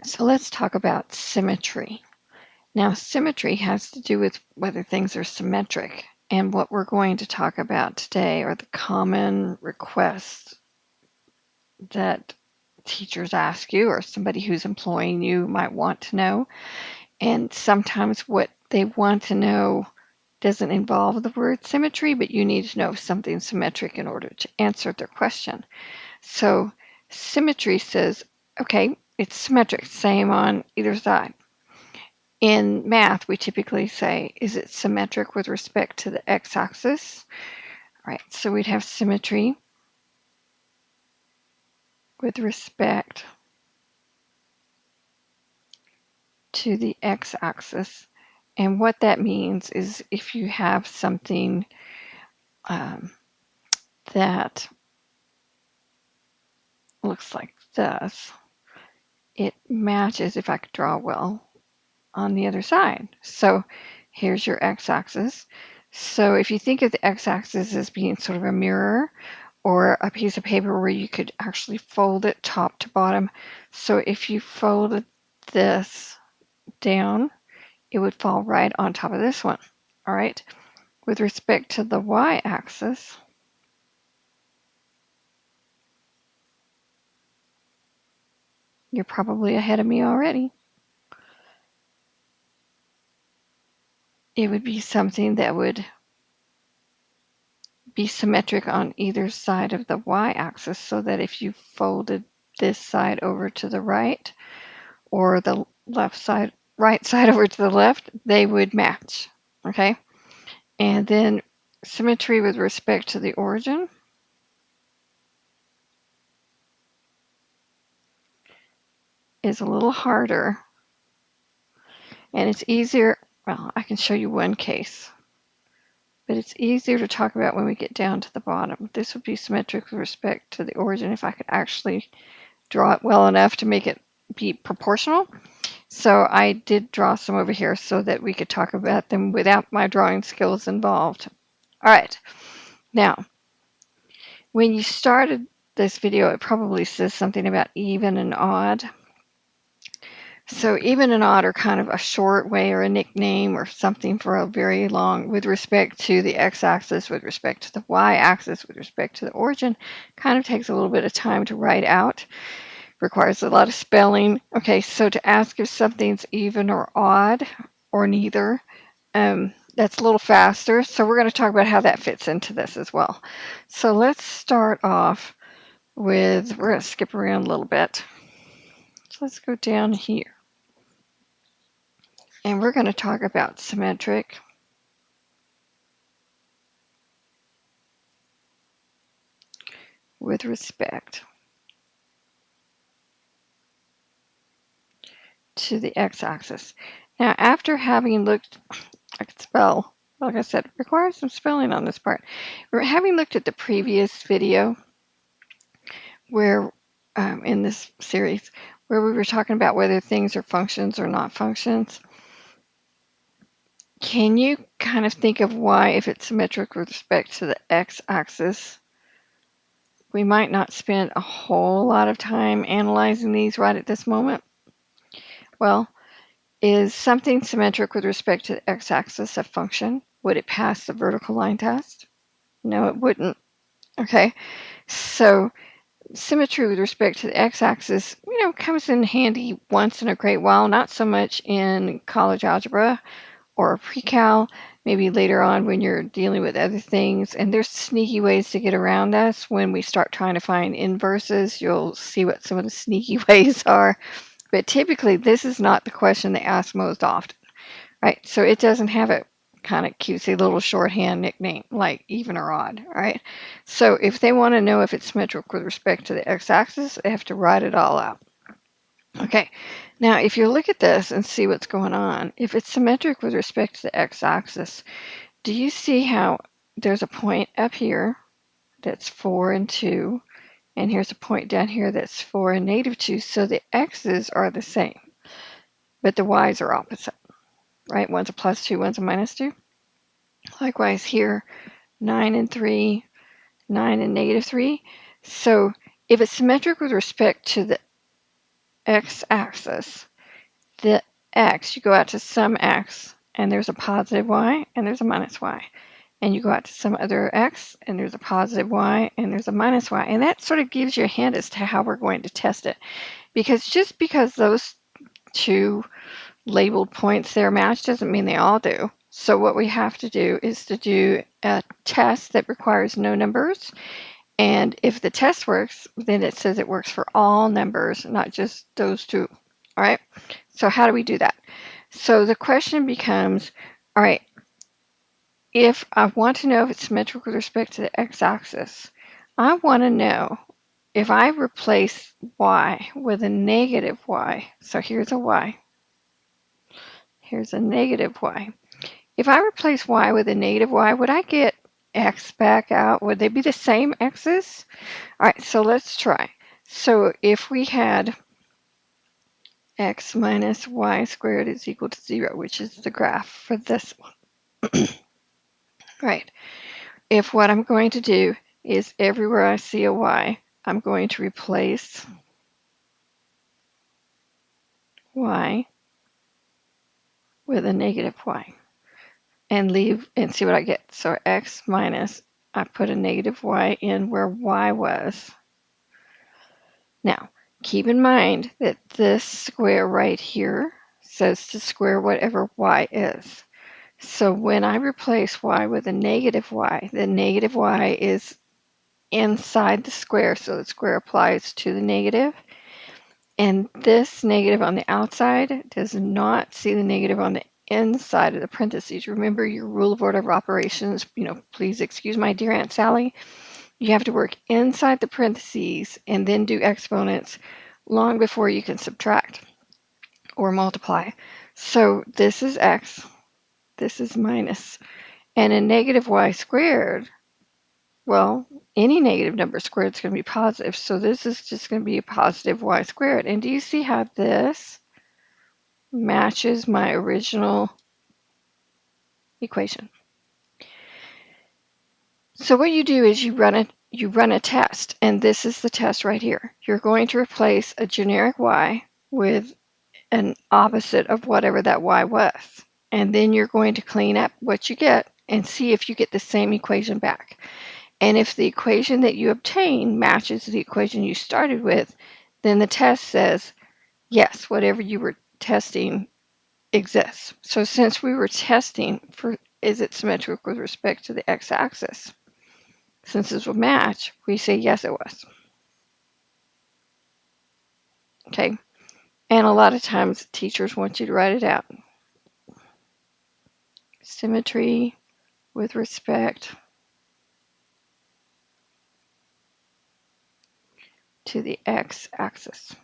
So let's talk about symmetry. Now, symmetry has to do with whether things are symmetric. And what we're going to talk about today are the common requests that teachers ask you or somebody who's employing you might want to know. And sometimes what they want to know doesn't involve the word symmetry, but you need to know something symmetric in order to answer their question. So symmetry says, okay, it's symmetric, same on either side. In math, we typically say, is it symmetric with respect to the x-axis? All right, so we'd have symmetry with respect to the x-axis. And what that means is if you have something that looks like this, it matches, if I could draw well, on the other side. So here's your x-axis. So if you think of the x-axis as being sort of a mirror or a piece of paper where you could actually fold it top to bottom. So if you folded this down, it would fall right on top of this one. All right. With respect to the y-axis, you're probably ahead of me already. It would be something that would be symmetric on either side of the y-axis, so that if you folded this side over to the right or the right side over to the left, they would match. Okay. And then symmetry with respect to the origin is a little harder, and it's easier. Well, I can show you one case, but it's easier to talk about when we get down to the bottom. This would be symmetric with respect to the origin if I could actually draw it well enough to make it be proportional. So I did draw some over here so that we could talk about them without my drawing skills involved. All right. Now, when you started this video, it probably says something about even and odd. So even and odd are kind of a short way or a nickname or something for a very long, with respect to the x-axis, with respect to the y-axis, with respect to the origin. Kind of takes a little bit of time to write out, requires a lot of spelling. Okay, so to ask if something's even or odd or neither, that's a little faster. So we're going to talk about how that fits into this as well. So let's start off with, we're going to skip around a little bit. So let's go down here. And we're going to talk about symmetric with respect to the x-axis. Now, after having looked, I could spell, like I said, requires some spelling on this part. We're having looked at the previous video where, in this series, where we were talking about whether things are functions or not functions. Can you kind of think of why, if it's symmetric with respect to the x-axis, we might not spend a whole lot of time analyzing these right at this moment? Well, is something symmetric with respect to the x-axis a function? Would it pass the vertical line test? No, it wouldn't. Okay, so symmetry with respect to the x-axis, comes in handy once in a great while, not so much in college algebra or pre-cal, maybe later on when you're dealing with other things. And there's sneaky ways to get around us. When we start trying to find inverses, you'll see what some of the sneaky ways are. But typically, this is not the question they ask most often, right? So it doesn't have a kind of cutesy little shorthand nickname like even or odd, right? So if they want to know if it's symmetric with respect to the x-axis, they have to write it all out. Okay, now if you look at this and see what's going on, if it's symmetric with respect to the x-axis, do you see how there's a point up here that's 4 and 2, and here's a point down here that's 4 and -2, so the x's are the same, but the y's are opposite, right? One's a +2, one's a -2. Likewise here, 9 and 3, 9 and -3. So if it's symmetric with respect to the x-axis, the x, you go out to some x, and there's a positive y, and there's a minus y. And you go out to some other x, and there's a positive y, and there's a minus y. And that sort of gives you a hint as to how we're going to test it. Because just because those two labeled points there match doesn't mean they all do. So what we have to do is to do a test that requires no numbers. And if the test works, then it says it works for all numbers, not just those two. All right. So how do we do that? So the question becomes, all right, if I want to know if it's symmetrical with respect to the x-axis, I want to know if I replace y with a negative y. So here's a y. Here's a negative y. If I replace y with a negative y, would I get x back out? Would they be the same x's? All right, so let's try. So if we had x minus y squared is equal to 0, which is the graph for this one. Right. If what I'm going to do is everywhere I see a y, I'm going to replace y with a negative y and leave and see what I get. So x minus, I put a negative y in where y was. Now, keep in mind that this square right here says to square whatever y is. So when I replace y with a negative y, the negative y is inside the square, so the square applies to the negative. And this negative on the outside does not see the negative on the inside of the parentheses. Remember your rule of order of operations, please excuse my dear Aunt Sally. You have to work inside the parentheses and then do exponents long before you can subtract or multiply. So this is x, this is minus, and a negative y squared, well, any negative number squared is going to be positive. So this is just going to be a positive y squared. And do you see how this matches my original equation? So what you do is you run a test, and this is the test right here. You're going to replace a generic y with an opposite of whatever that y was. And then you're going to clean up what you get and see if you get the same equation back. And if the equation that you obtain matches the equation you started with, then the test says, yes, whatever you were testing exists. So since we were testing for is it symmetric with respect to the x-axis, since this will match, we say yes, it was. Okay. And a lot of times teachers want you to write it out. Symmetry with respect to the x-axis.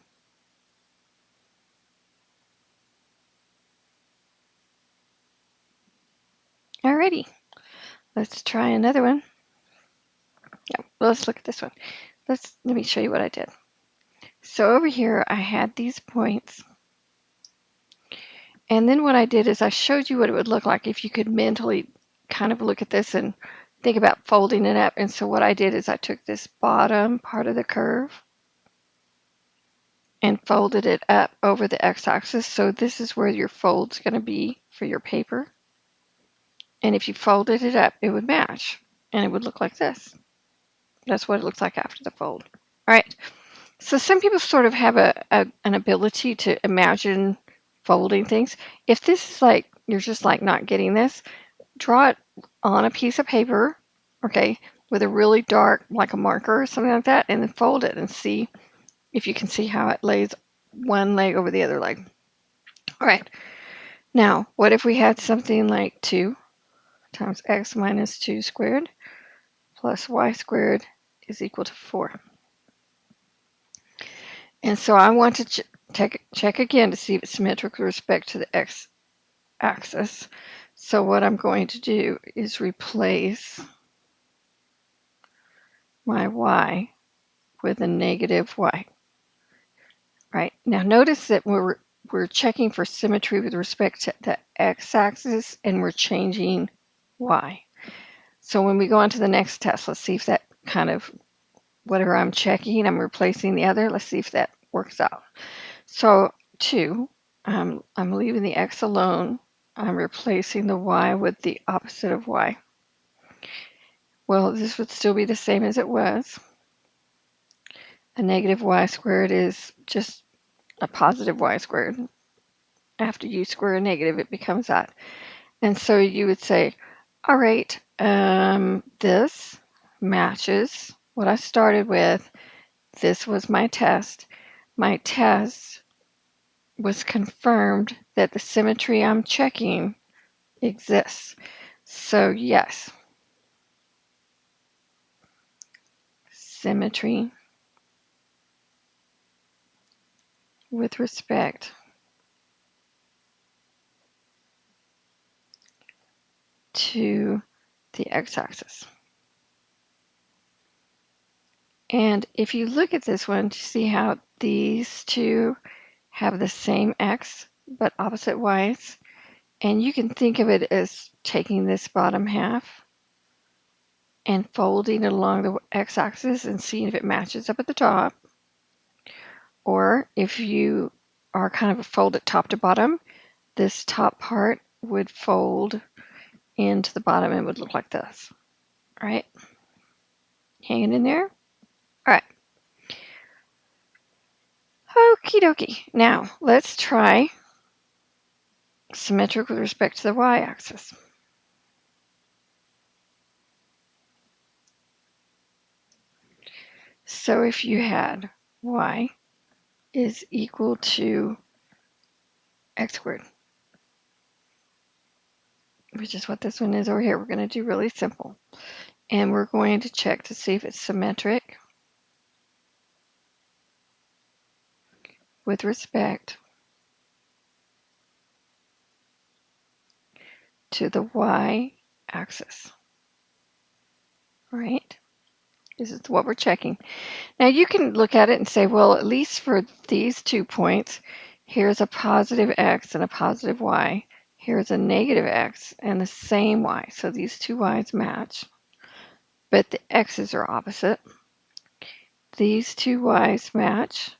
Alrighty, let's try another one. Yeah, let's look at this one. Let me show you what I did. So over here, I had these points. And then what I did is I showed you what it would look like if you could mentally kind of look at this and think about folding it up. And so what I did is I took this bottom part of the curve and folded it up over the x-axis. So this is where your fold's going to be for your paper. And if you folded it up, it would match. And it would look like this. That's what it looks like after the fold. All right. So some people sort of have an ability to imagine folding things. If this is like, you're just like not getting this, draw it on a piece of paper, okay, with a really dark, like a marker or something like that, and then fold it and see if you can see how it lays one leg over the other leg. All right. Now, what if we had something like 2 times x minus 2 squared plus y squared is equal to 4? And so I want to check again to see if it's symmetric with respect to the x-axis. So what I'm going to do is replace my y with a negative y. Right? Now notice that we're checking for symmetry with respect to the x-axis, and we're changing y. So when we go on to the next test, let's see if that kind of, whatever I'm checking, I'm replacing the other. Let's see if that works out. So 2, I'm leaving the x alone. I'm replacing the y with the opposite of y. Well, this would still be the same as it was. A negative y squared is just a positive y squared. After you square a negative, it becomes that. And so you would say, all right, this matches what I started with. This was my test. My test was confirmed that the symmetry I'm checking exists. So yes, symmetry with respect to the x-axis. And if you look at this one to see how these two have the same x but opposite y's, and you can think of it as taking this bottom half and folding it along the x-axis and seeing if it matches up at the top. Or if you are kind of a fold it top to bottom, this top part would fold into the bottom and would look like this. All right? Hanging in there? All right. Okie dokie. Now, let's try symmetric with respect to the y-axis. So if you had y is equal to x squared, which is what this one is over here, we're going to do really simple. And we're going to check to see if it's symmetric with respect to the y-axis. Right? This is what we're checking. Now you can look at it and say, well, at least for these 2 points, here's a positive x and a positive y. Here's a negative x and the same y. So these 2 y's match, but the x's are opposite. These 2 y's match,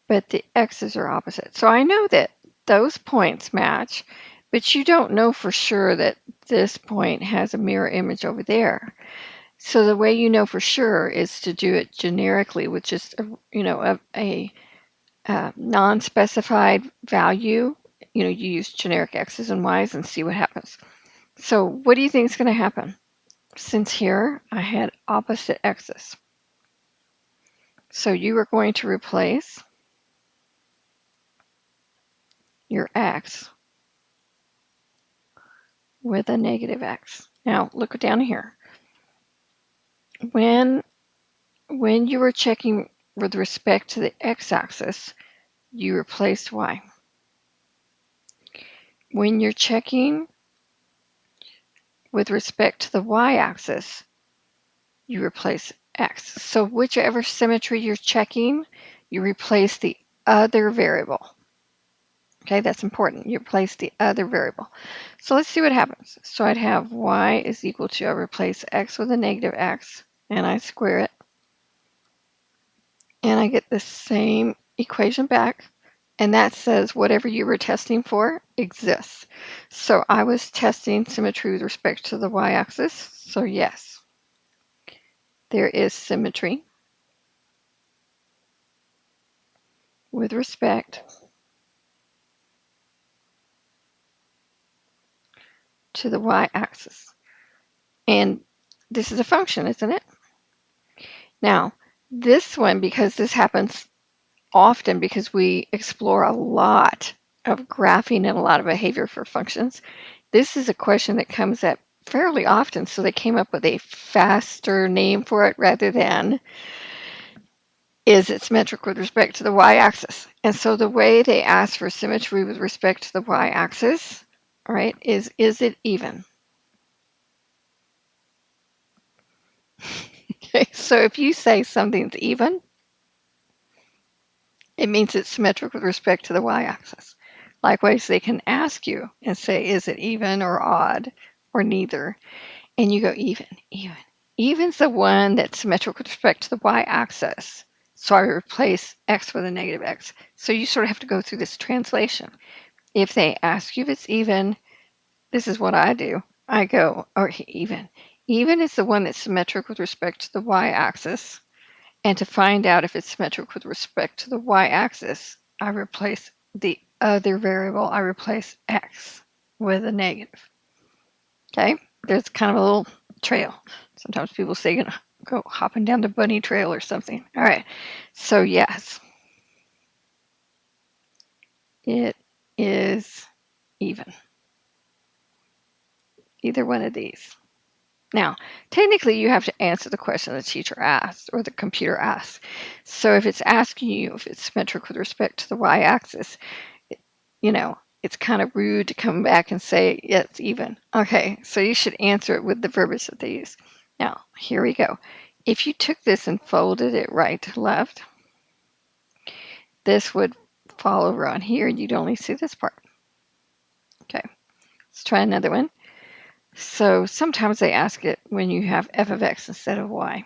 but the x's are opposite. So I know that those points match, but you don't know for sure that this point has a mirror image over there. So the way you know for sure is to do it generically with just a non-specified value. You use generic x's and y's and see what happens. So what do you think is going to happen? Since here I had opposite x's, so you are going to replace your x with a negative x. Now look down here. When you were checking with respect to the x-axis, you replaced y. When you're checking with respect to the y-axis, you replace x. So whichever symmetry you're checking, you replace the other variable. Okay, that's important. You replace the other variable. So let's see what happens. So I'd have y is equal to, I replace x with a negative x, and I square it. And I get the same equation back. And that says whatever you were testing for exists. So I was testing symmetry with respect to the y-axis. So yes, there is symmetry with respect to the y-axis. And this is a function, isn't it? Now, this one, because this happens often because we explore a lot of graphing and a lot of behavior for functions, this is a question that comes up fairly often. So they came up with a faster name for it rather than is it symmetric with respect to the y-axis. And so the way they ask for symmetry with respect to the y-axis, all right, is it even? Okay, so if you say something's even, it means it's symmetric with respect to the y-axis. Likewise, they can ask you and say, is it even or odd or neither? And you go even, even. Even's the one that's symmetric with respect to the y-axis. So I replace x with a negative x. So you sort of have to go through this translation. If they ask you if it's even, this is what I do. I go, or even. Even is the one that's symmetric with respect to the y-axis. And to find out if it's symmetric with respect to the y-axis, I replace the other variable. I replace x with a negative. Okay? There's kind of a little trail. Sometimes people say, you know, go hopping down the bunny trail or something. All right. So yes, it is even. Either one of these. Now, technically, you have to answer the question the teacher asked or the computer asked. So if it's asking you if it's symmetric with respect to the y-axis, you know, it's kind of rude to come back and say, yeah, it's even. Okay, so you should answer it with the verbiage that they use. Now, here we go. If you took this and folded it right to left, this would fall over on here and you'd only see this part. Okay, let's try another one. So sometimes they ask it when you have f of x instead of y.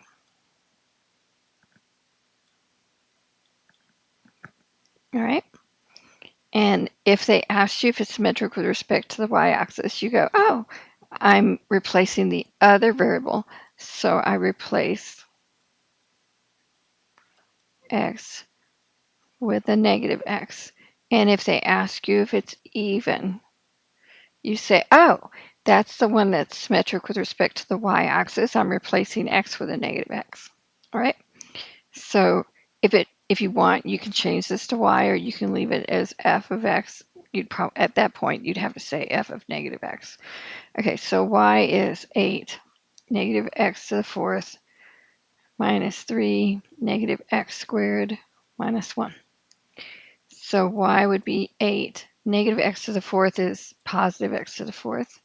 All right. And if they ask you if it's symmetric with respect to the y-axis, you go, oh, I'm replacing the other variable. So I replace x with a negative x. And if they ask you if it's even, you say, oh, that's the one that's symmetric with respect to the y-axis. I'm replacing x with a negative x. All right. So if you want, you can change this to y, or you can leave it as f of x. You'd probably at that point you'd have to say f of negative x. Okay, so y is 8 negative x to the fourth minus 3 negative x squared minus 1. So y would be 8. Negative x to the fourth is positive x to the fourth.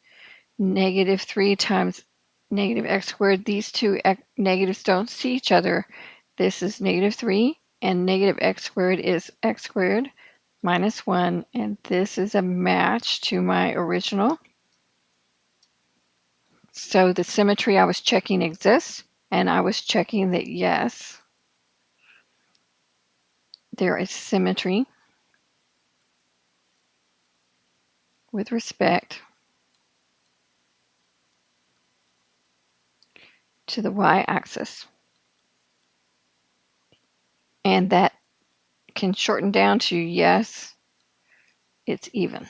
Negative 3 times negative x squared. These two negatives don't see each other. This is negative 3, and negative x squared is x squared minus 1, and this is a match to my original. So the symmetry I was checking exists, and I was checking that yes, there is symmetry with respect to the y-axis. And that can shorten down to yes, it's even.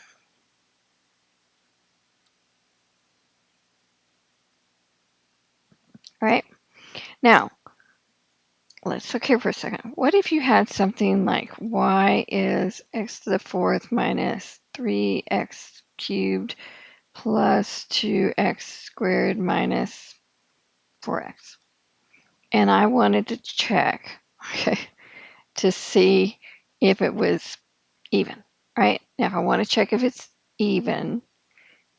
All right. Now, let's look here for a second. What if you had something like y is x to the fourth minus 3x cubed plus 2x squared minus 4x? And I wanted to check, okay, to see if it was even, right? Now, if I want to check if it's even,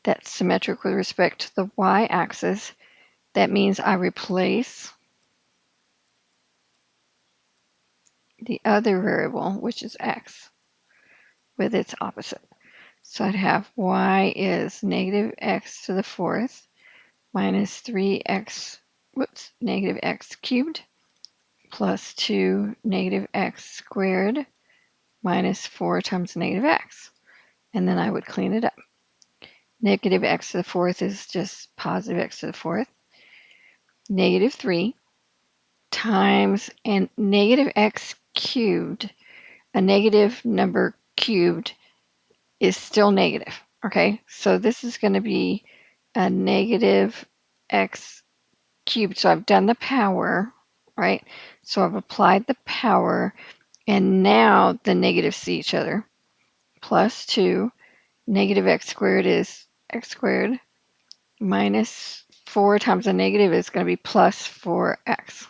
that's symmetric with respect to the y-axis. That means I replace the other variable, which is x, with its opposite. So I'd have y is negative x to the fourth minus 3x, negative x cubed plus 2 negative x squared minus 4 times negative x. And then I would clean it up. Negative x to the fourth is just positive x to the fourth. Negative 3 times, and negative x cubed, a negative number cubed is still negative. Okay, so this is going to be a negative x cubed. So I've done the power, right? So I've applied the power, and now the negatives see each other. Plus 2, negative x squared is x squared, minus 4 times a negative is going to be plus 4x,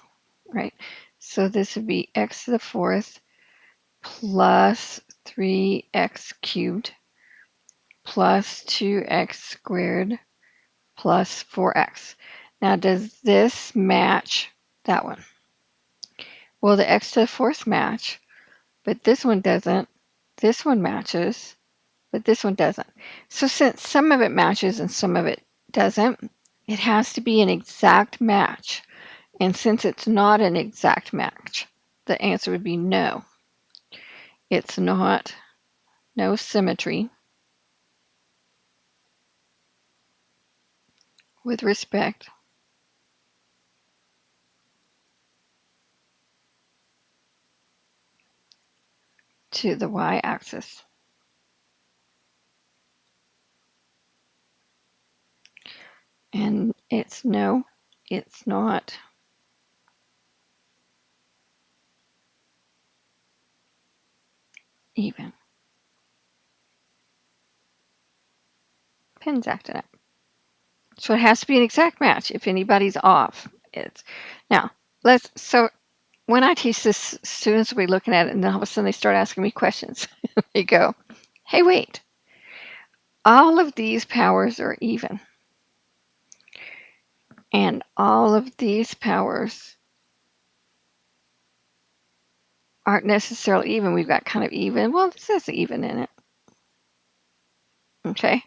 right? So this would be x to the fourth plus 3x cubed plus 2x squared plus 4x. Now, does this match that one? Well, the x to the fourth match, but this one doesn't. This one matches, but this one doesn't. So since some of it matches and some of it doesn't, it has to be an exact match. And since it's not an exact match, the answer would be no. It's not, no symmetry with respect to the y-axis. And it's no, it's not even. Pen's acting up. So it has to be an exact match. If anybody's off, it's now so when I teach this, students will be looking at it and then all of a sudden they start asking me questions. They go, hey, wait, all of these powers are even. And all of these powers aren't necessarily even. We've got kind of even. Well, this says even in it. Okay.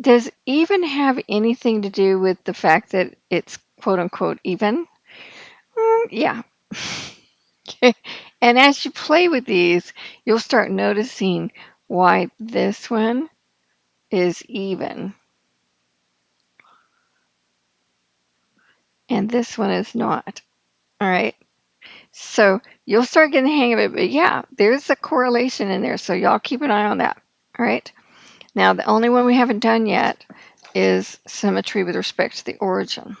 Does even have anything to do with the fact that it's quote unquote even? Yeah. Okay. And as you play with these, you'll start noticing why this one is even and this one is not. All right. So you'll start getting the hang of it. But yeah, there's a correlation in there. So y'all keep an eye on that. All right. Now, the only one we haven't done yet is symmetry with respect to the origin.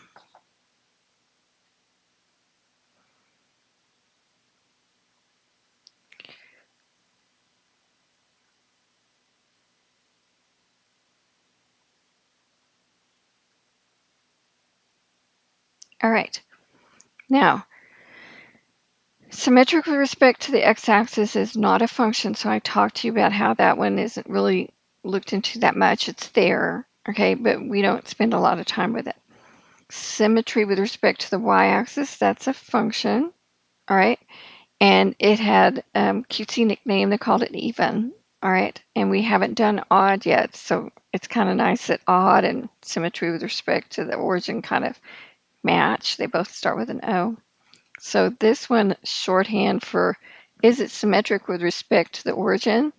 All right. Now, symmetric with respect to the x-axis is not a function, so I talked to you about how that one isn't really looked into that much. It's there, okay, but we don't spend a lot of time with it. Symmetry with respect to the y-axis, that's a function, all right, and it had cutesy nickname. They called it even, all right, and we haven't done odd yet, so it's kind of nice that odd and symmetry with respect to the origin kind of match. They both start with an O. So this one, shorthand for, is it symmetric with respect to the origin?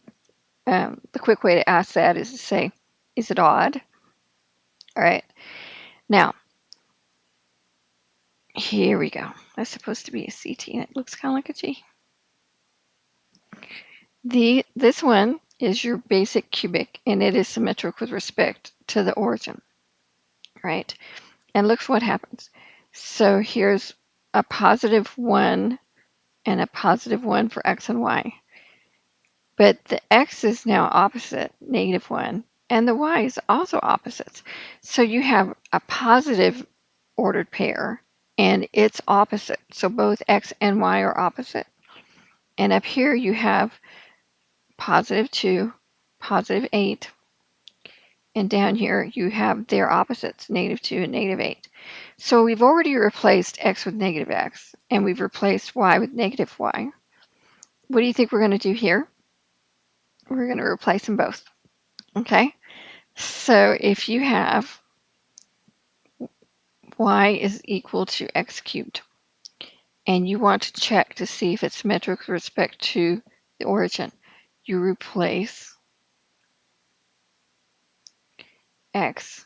The quick way to ask that is to say, is it odd? All right. Now, here we go. That's supposed to be a CT, and it looks kind of like a G. This one is your basic cubic, and it is symmetric with respect to the origin, right? And look what happens. So here's a +1 and a +1 for x and y. But the x is now opposite, -1, and the y is also opposites. So you have a positive ordered pair, and it's opposite. So both x and y are opposite. And up here you have +2, +8. And down here you have their opposites, -2 and -8. So we've already replaced x with -x, and we've replaced y with -y. What do you think we're going to do here? We're going to replace them both. Okay? So if you have y is equal to x cubed, and you want to check to see if it's symmetric with respect to the origin, you replace x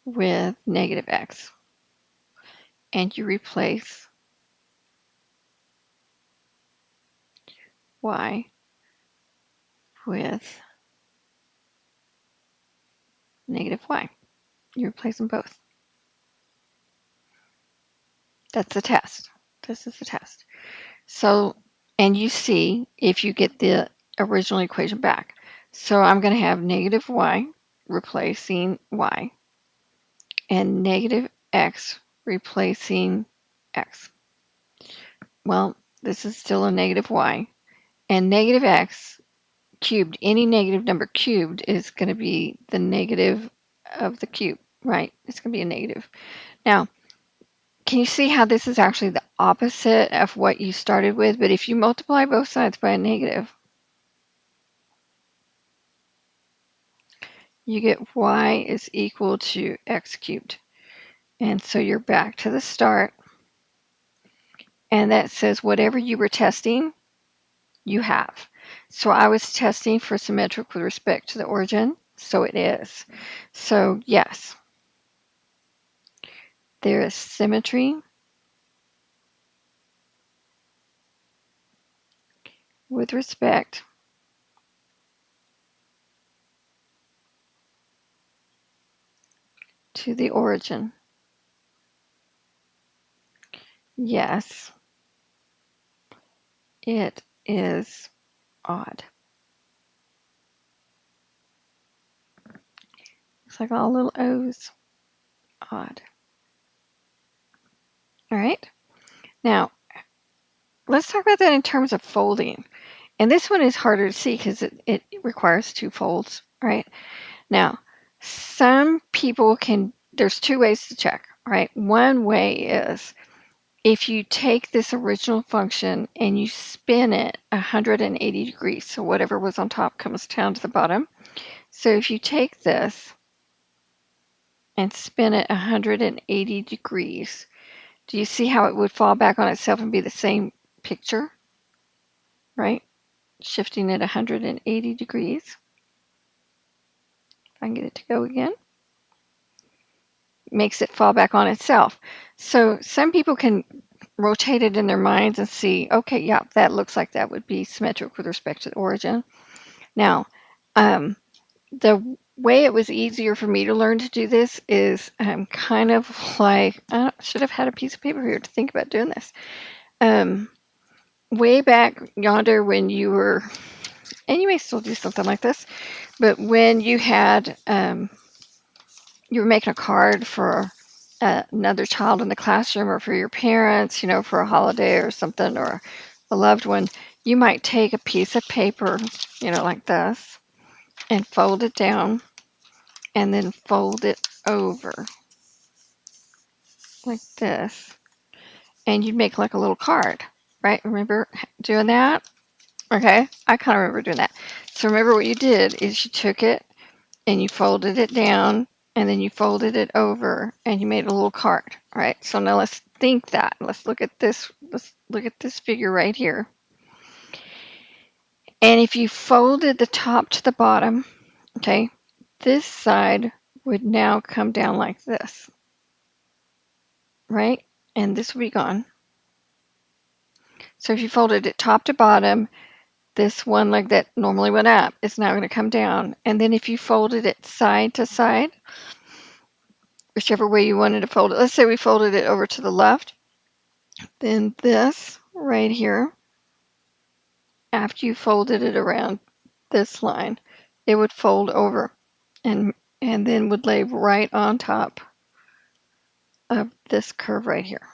with -x, and you replace y with -y. You replace them both. That's the test. This is the test. So, and you see if you get the original equation back. So I'm going to have -y replacing y, and -x replacing x. Well, this is still a -y, and -x cubed, any negative number cubed is going to be the negative of the cube, right? It's going to be a negative. Now, can you see how this is actually the opposite of what you started with? But if you multiply both sides by a negative, you get y is equal to x cubed. And so you're back to the start. and that says whatever you were testing, you have. So I was testing for symmetric with respect to the origin, so it is. So yes, there is symmetry with respect to the origin. Yes, it is odd. It's like all little O's. Odd. All right. Now, let's talk about that in terms of folding. And this one is harder to see because it requires two folds, right? Now, some people can, there's two ways to check, right? One way is if you take this original function and you spin it 180 degrees, so whatever was on top comes down to the bottom. So if you take this and spin it 180 degrees, do you see how it would fall back on itself and be the same picture, right? Shifting it 180 degrees. If I can get it to go again. Makes it fall back on itself. So some people can rotate it in their minds and see, okay, yeah, that looks like that would be symmetric with respect to the origin. Now, the way it was easier for me to learn to do this is kind of like, I should have had a piece of paper here to think about doing this. Way back yonder when you were, and you may still do something like this, but when you had, you were making a card for another child in the classroom or for your parents, you know, for a holiday or something, or a loved one, you might take a piece of paper, you know, like this, and fold it down and then fold it over like this. And you'd make like a little card, right? Remember doing that? Okay, I kind of remember doing that. So remember what you did is you took it and you folded it down and then you folded it over and you made a little card. All right, so now let's think that. Let's look at this. Let's look at this figure right here. And if you folded the top to the bottom, okay, this side would now come down like this, right? And this would be gone. So if you folded it top to bottom, this one leg that normally went up is now going to come down. And then if you folded it side to side, whichever way you wanted to fold it, let's say we folded it over to the left, then this right here, after you folded it around this line, it would fold over and then would lay right on top of this curve right here.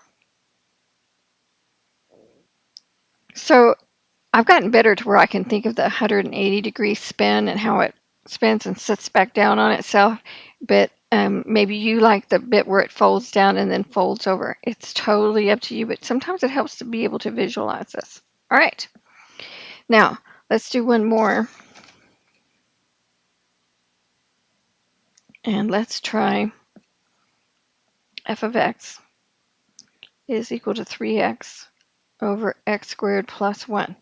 So I've gotten better to where I can think of the 180-degree spin and how it spins and sits back down on itself, but maybe you like the bit where it folds down and then folds over. It's totally up to you, but sometimes it helps to be able to visualize this. All right, now let's do one more. And let's try f of x is equal to 3x over x squared plus 1.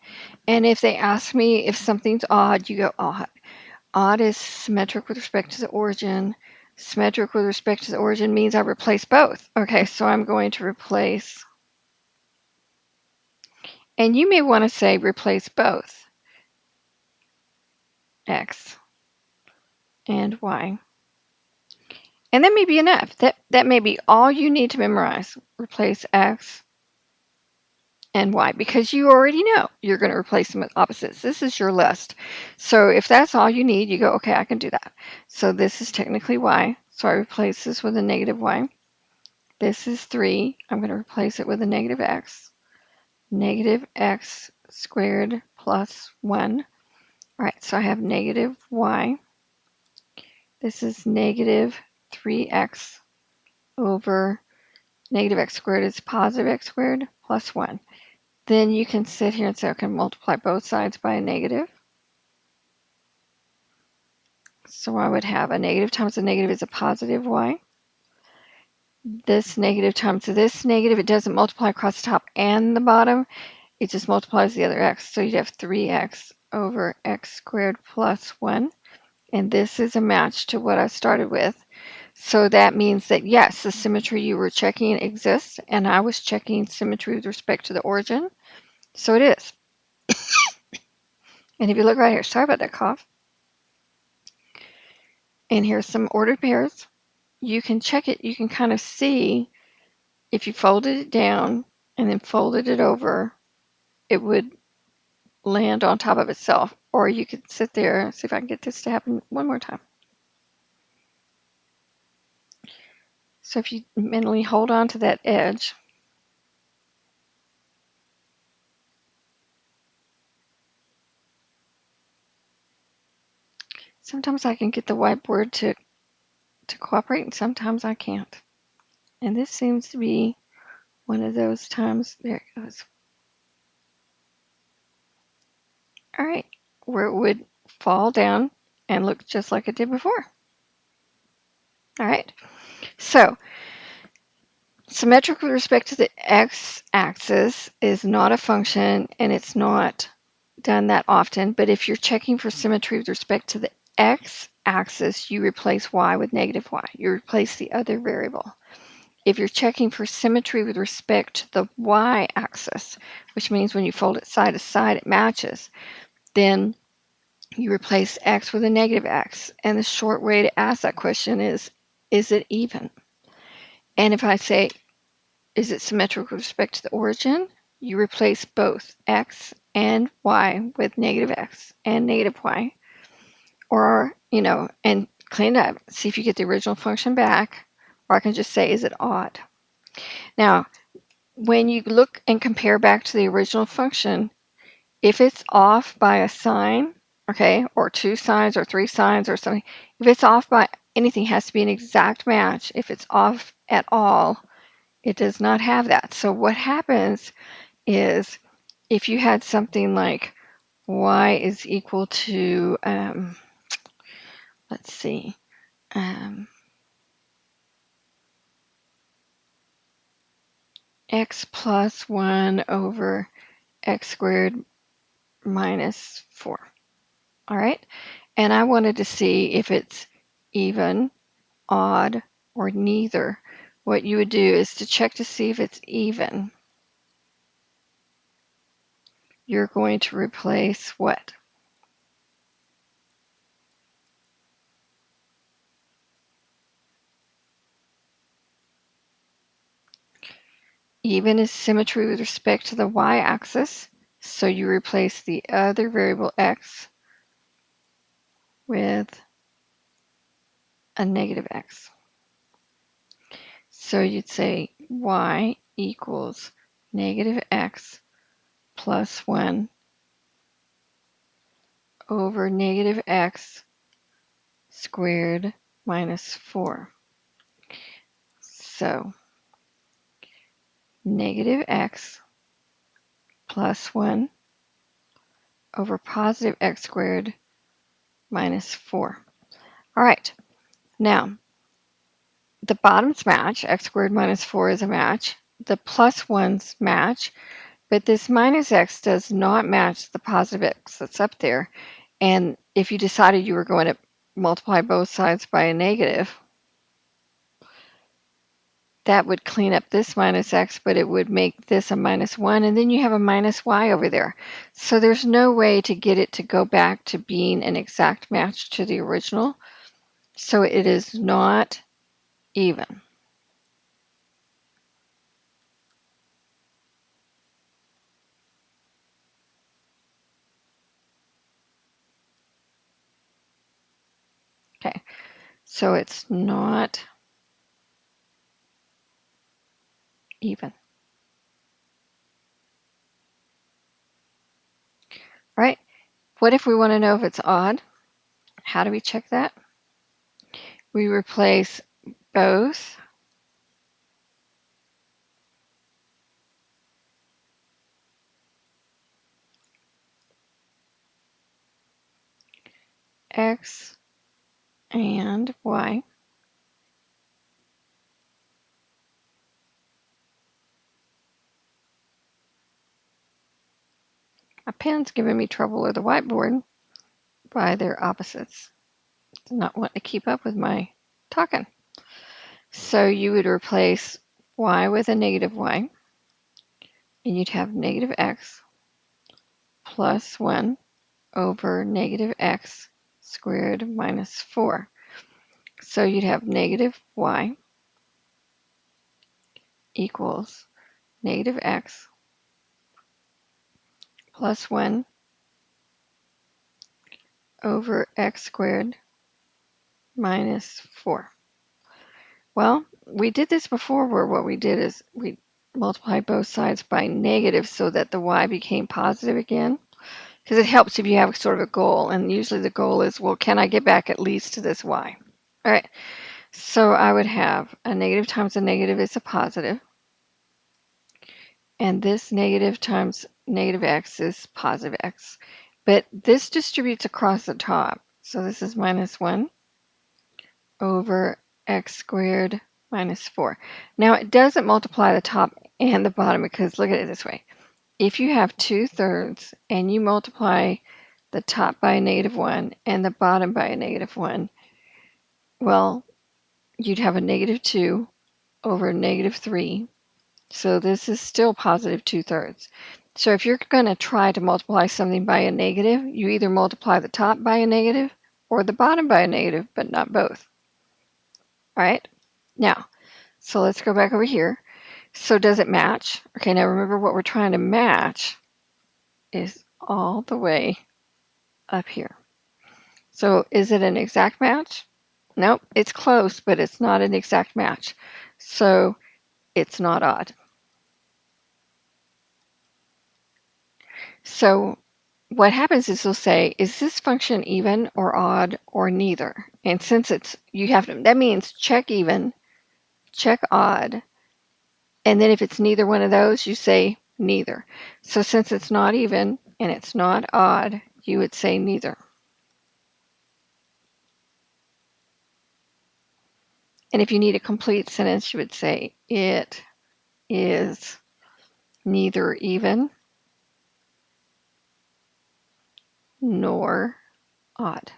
And if they ask me if something's odd, you go odd. Odd is symmetric with respect to the origin. Symmetric with respect to the origin means I replace both. Okay, so I'm going to replace, and you may want to say replace both x and y. And that may be enough. That may be all you need to memorize. Replace x and y, because you already know you're going to replace them with opposites. This is your list. So if that's all you need, you go, okay, I can do that. So this is technically y. So I replace this with a negative y. This is 3. I'm going to replace it with a negative x. Negative x squared plus 1. All right, so I have negative y. This is negative 3x over negative x squared is positive x squared plus 1. Then you can sit here and say, okay, multiply both sides by a negative. So I would have a negative times a negative is a positive y. this negative times this negative. It doesn't multiply across the top and the bottom. It just multiplies the other x. So you'd have 3x over x squared plus 1. And this is a match to what I started with. So that means that, yes, the symmetry you were checking exists, and I was checking symmetry with respect to the origin. So it is. And if you look right here, sorry about that cough. And here's some ordered pairs. You can check it. You can kind of see if you folded it down and then folded it over, it would land on top of itself. Or you could sit there, see if I can get this to happen one more time. So if you mentally hold on to that edge, sometimes I can get the whiteboard to cooperate and sometimes I can't. And this seems to be one of those times. There it goes. All right, where it would fall down and look just like it did before. All right, so symmetric with respect to the x-axis is not a function, and it's not done that often. But if you're checking for symmetry with respect to the x-axis, you replace y with negative y. You replace the other variable. If you're checking for symmetry with respect to the y-axis, which means when you fold it side to side, it matches, then you replace x with a negative x. And the short way to ask that question is it even? And if I say, is it symmetric with respect to the origin? You replace both x and y with negative x and negative y. Or, and clean it up. See if you get the original function back. Or I can just say, is it odd? Now, when you look and compare back to the original function, if it's off by a sign, okay, or 2 signs or 3 signs or something, if it's off by anything, it has to be an exact match. If it's off at all, it does not have that. So what happens is if you had something like y is equal to, let's see, x plus 1 over x squared minus 4. All right. And I wanted to see if it's even, odd, or neither. What you would do is to check to see if it's even. You're going to replace what? Even is symmetry with respect to the y-axis. So you replace the other variable x with a negative x. So you'd say y equals negative x plus 1 over negative x squared minus 4. So negative x plus 1 over positive x squared minus 4. All right, now the bottoms match. X squared minus 4 is a match. The plus ones match, but this minus x does not match the positive x that's up there. And if you decided you were going to multiply both sides by a negative, that would clean up this minus x, but it would make this a minus 1, and then you have a minus y over there. So there's no way to get it to go back to being an exact match to the original. So it is not even. Okay, so it's not even. All right, what if we want to know if it's odd? How do we check that? We replace both x and y My pen's giving me trouble, or the whiteboard, by their opposites. It's not wanting to keep up with my talking. So you would replace y with a negative y, and you'd have negative x plus 1 over negative x squared minus 4. So you'd have negative y equals negative x plus 1 over x squared minus 4. Well, we did this before, where what we did is we multiplied both sides by negative so that the y became positive again, because it helps if you have sort of a goal, and usually the goal is, well, can I get back at least to this y? All right, so I would have a negative times a negative is a positive, and this negative times negative x is positive x. But this distributes across the top, so this is minus 1 over x squared minus 4. Now, it doesn't multiply the top and the bottom, because look at it this way. If you have 2/3 and you multiply the top by a negative 1 and the bottom by a negative 1, well, you'd have a negative 2 over negative 3. So this is still positive 2/3. So if you're going to try to multiply something by a negative, you either multiply the top by a negative or the bottom by a negative, but not both. All right? Now, so let's go back over here. So does it match? Okay, now remember, what we're trying to match is all the way up here. So is it an exact match? Nope, it's close, but it's not an exact match. So it's not odd. So what happens is they'll say, is this function even or odd or neither? And since it's, you have to, that means check even, check odd, and then if it's neither one of those, you say neither. So since it's not even and it's not odd, you would say neither. And if you need a complete sentence, you would say it is neither even nor odd.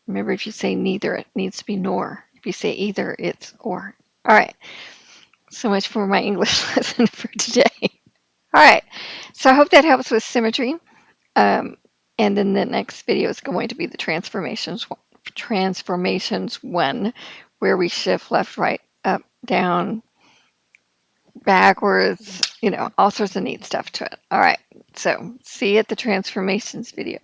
Remember, if you say neither, it needs to be nor. If you say either, it's or. All right. So much for my English lesson for today. All right. So I hope that helps with symmetry. And then the next video is going to be the transformations 1, where we shift left, right, up, down, backwards, all sorts of neat stuff to it. All right. So see you at the transformations video.